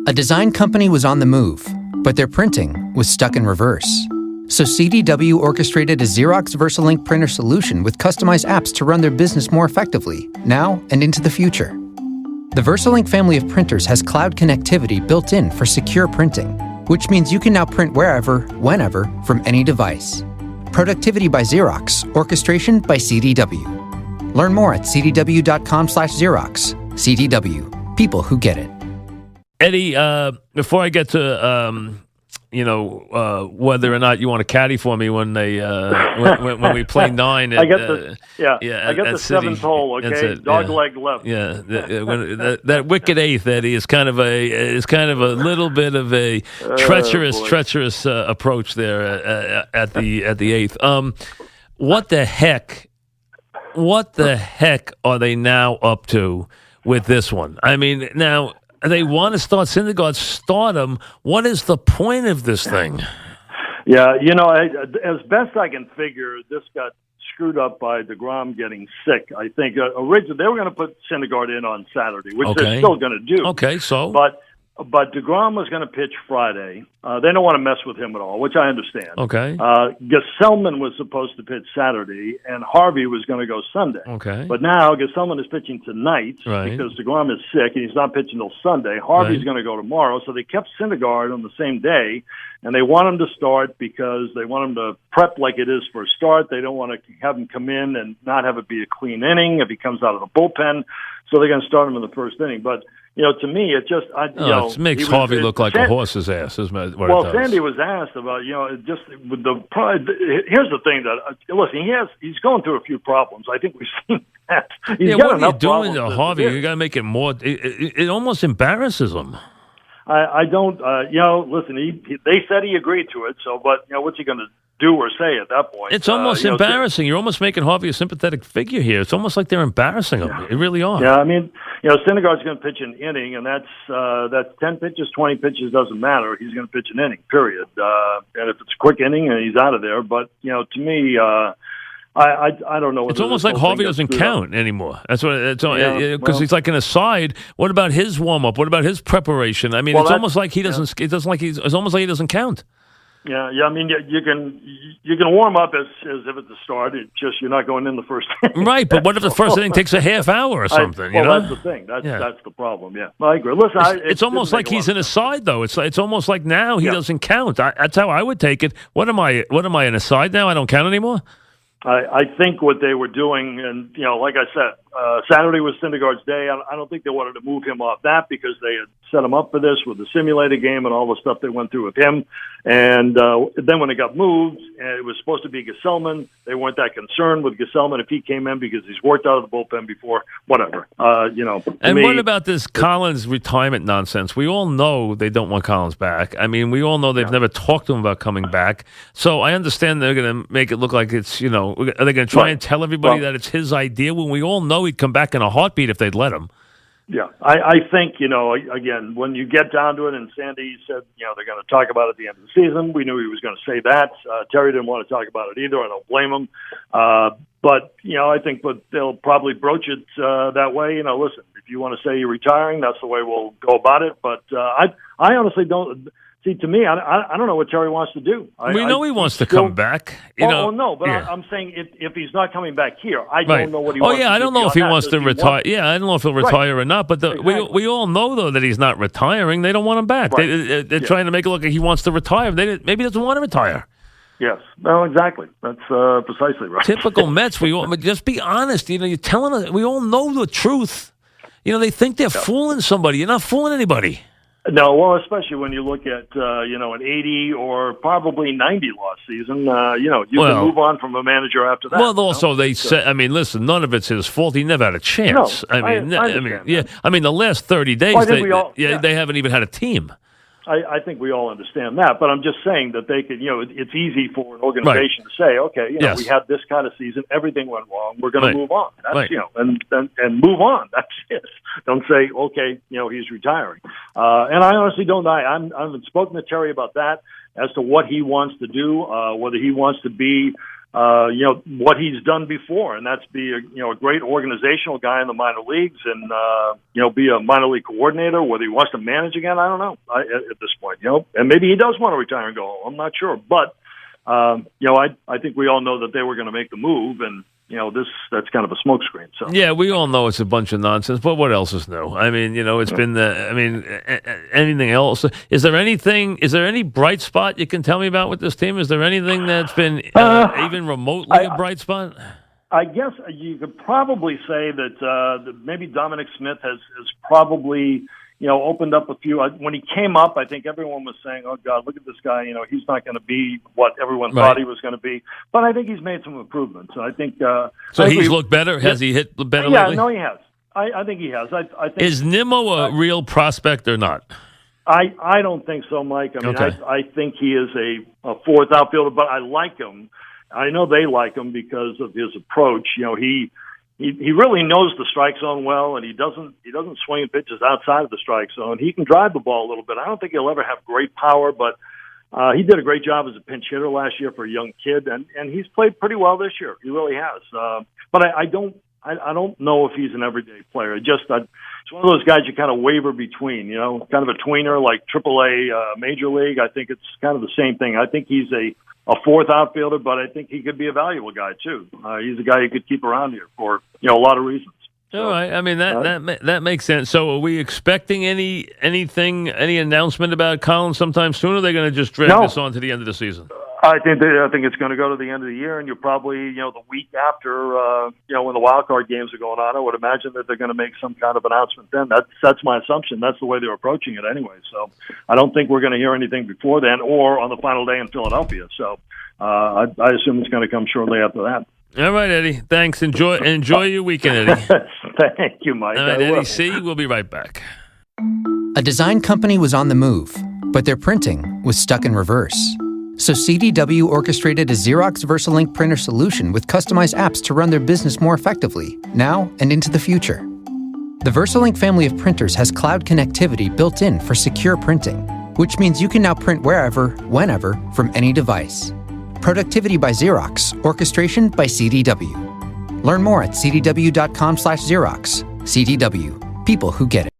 A design company was on the move, but their printing was stuck in reverse. So CDW orchestrated a Xerox VersaLink printer solution with customized apps to run their business more effectively, now and into the future. The VersaLink family of printers has cloud connectivity built in for secure printing, which means you can now print wherever, whenever, from any device. Productivity by Xerox, orchestration by CDW. Learn more at cdw.com/Xerox. CDW, people who get it. Eddie, before I get to whether or not you want to caddy for me when they when we play 9. I get the I get the seventh hole. Okay, dog leg left. Yeah, that wicked eighth, Eddie, is kind of a little bit of a treacherous approach there at the eighth. What the heck are they now up to with this one? I mean, now. They want to start Syndergaard, start him. What is the point of this thing? Yeah, as best I can figure, this got screwed up by DeGrom getting sick. I think originally they were going to put Syndergaard in on Saturday, which they're still going to do. Okay, so But DeGrom was going to pitch Friday. They don't want to mess with him at all, which I understand. Okay. Gesellman was supposed to pitch Saturday, and Harvey was going to go Sunday. Okay. But now Gesellman is pitching tonight because DeGrom is sick, and he's not pitching till Sunday. Harvey's going to go tomorrow, so they kept Syndergaard on the same day, and they want him to start because they want him to prep like it is for a start. They don't want to have him come in and not have it be a clean inning if he comes out of the bullpen, so they're going to start him in the first inning. But to me, it just it makes Harvey look like a horse's ass. Isn't it? Well, Sandy was asked about just with the pride. Here's the thing that listen, he's going through a few problems. I think we've seen that. What are you doing to Harvey? You got to make it more. It almost embarrasses him. I don't. Listen. They said he agreed to it. So, but what's he going to do or say at that point? It's almost embarrassing. You're almost making Harvey a sympathetic figure here. It's almost like they're embarrassing him. They really are. Yeah, I mean, Syndergaard's going to pitch an inning, and that's 10 pitches, 20 pitches, doesn't matter. He's going to pitch an inning, period. And if it's a quick inning, he's out of there. But to me, I don't know. It's almost like Harvey doesn't count anymore. That's what it's because he's like an aside. What about his warm up? What about his preparation? I mean, it's almost like he doesn't. It's almost like he doesn't count. Yeah. I mean, you can warm up as if it's a start. It's just you're not going in the first inning. Right, but what if the first inning takes a half hour or something? That's the thing. That's the problem. Yeah, I agree. Listen, it's almost like he's an aside, though. It's almost like now he doesn't count. That's how I would take it. What am I? An aside now? I don't count anymore. I think what they were doing, and like I said, Saturday was Syndergaard's day. I don't think they wanted to move him off that because they had set him up for this with the simulated game and all the stuff they went through with him. And then when it got moved, and it was supposed to be Gesellman, they weren't that concerned with Gesellman if he came in because he's worked out of the bullpen before. Whatever, And what about this Collins retirement nonsense? We all know they don't want Collins back. I mean, we all know they've never talked to him about coming back. So I understand they're going to make it look like it's are they going to try and tell everybody that it's his idea when we all know he'd come back in a heartbeat if they'd let him? Yeah, I think, again, when you get down to it, and Sandy said, they're going to talk about it at the end of the season. We knew he was going to say that. Terry didn't want to talk about it either. I don't blame him. But, I think they'll probably broach it that way. Listen, if you want to say you're retiring, that's the way we'll go about it. But I honestly don't. See, to me, I don't know what Terry wants to do. We know he wants to come back. No, but I'm saying if he's not coming back here, I don't know what he wants to do. I don't know if he wants to retire. Yeah, I don't know if he'll retire or not. But we all know, though, that he's not retiring. They don't want him back. Right. They're trying to make it look like he wants to retire. Maybe he doesn't want to retire. Yes. No, exactly. That's precisely right. Typical Mets. Just be honest. You're telling us. We all know the truth. They think they're fooling somebody. You're not fooling anybody. No, well, especially when you look at, an 80 or probably 90 loss season, you can move on from a manager after that. Well, also they said, listen, none of it's his fault. He never had a chance. No, I the last 30 days, they haven't even had a team. I think we all understand that, but I'm just saying that they could, it's easy for an organization to say, okay, we had this kind of season, everything went wrong, we're going to move on. That's, and move on. That's it. Don't say, okay, he's retiring. And I honestly don't. I haven't spoken to Terry about that as to what he wants to do, whether he wants to be what he's done before, and that's be a great organizational guy in the minor leagues, and be a minor league coordinator. Whether he wants to manage again, I don't know at this point. And maybe he does want to retire and go home. I'm not sure, but I think we all know that they were going to make the move, and that's kind of a smokescreen. So yeah, we all know it's a bunch of nonsense. But what else is new? I mean, it's been anything else? Is there any bright spot you can tell me about with this team? Is there anything that's been even remotely a bright spot? I guess you could probably say that maybe Dominic Smith has probably opened up a few. When he came up, I think everyone was saying, "Oh God, look at this guy! He's not going to be what everyone thought he was going to be." But I think he's made some improvements. I think. So he's looked better. Has he hit better? Yeah, lately? No, he has. I think he has. I think is Nimmo a real prospect or not? I don't think so, Mike. I mean, okay. I think he is a fourth outfielder, but I like him. I know they like him because of his approach. He really knows the strike zone well, and he doesn't swing pitches outside of the strike zone. He can drive the ball a little bit. I don't think he'll ever have great power, but he did a great job as a pinch hitter last year for a young kid, and he's played pretty well this year. He really has. But I don't know if he's an everyday player. It's one of those guys you kind of waver between, kind of a tweener like AAA Major League. I think it's kind of the same thing. I think he's a fourth outfielder, but I think he could be a valuable guy too. He's a guy you could keep around here for a lot of reasons. So, all right, I mean that makes sense. So, are we expecting any announcement about Collins sometime soon? Or are they going to just drag this on to the end of the season? I think it's going to go to the end of the year, and you're probably the week after when the wild card games are going on. I would imagine that they're going to make some kind of announcement then. That's my assumption. That's the way they're approaching it anyway. So I don't think we're going to hear anything before then or on the final day in Philadelphia. So I assume it's going to come shortly after that. All right, Eddie. Thanks. Enjoy your weekend, Eddie. Thank you, Mike. All right, Eddie C. We'll be right back. A design company was on the move, but their printing was stuck in reverse. So CDW orchestrated a Xerox VersaLink printer solution with customized apps to run their business more effectively, now and into the future. The VersaLink family of printers has cloud connectivity built in for secure printing, which means you can now print wherever, whenever, from any device. Productivity by Xerox, orchestration by CDW. Learn more at cdw.com/Xerox. CDW, people who get it.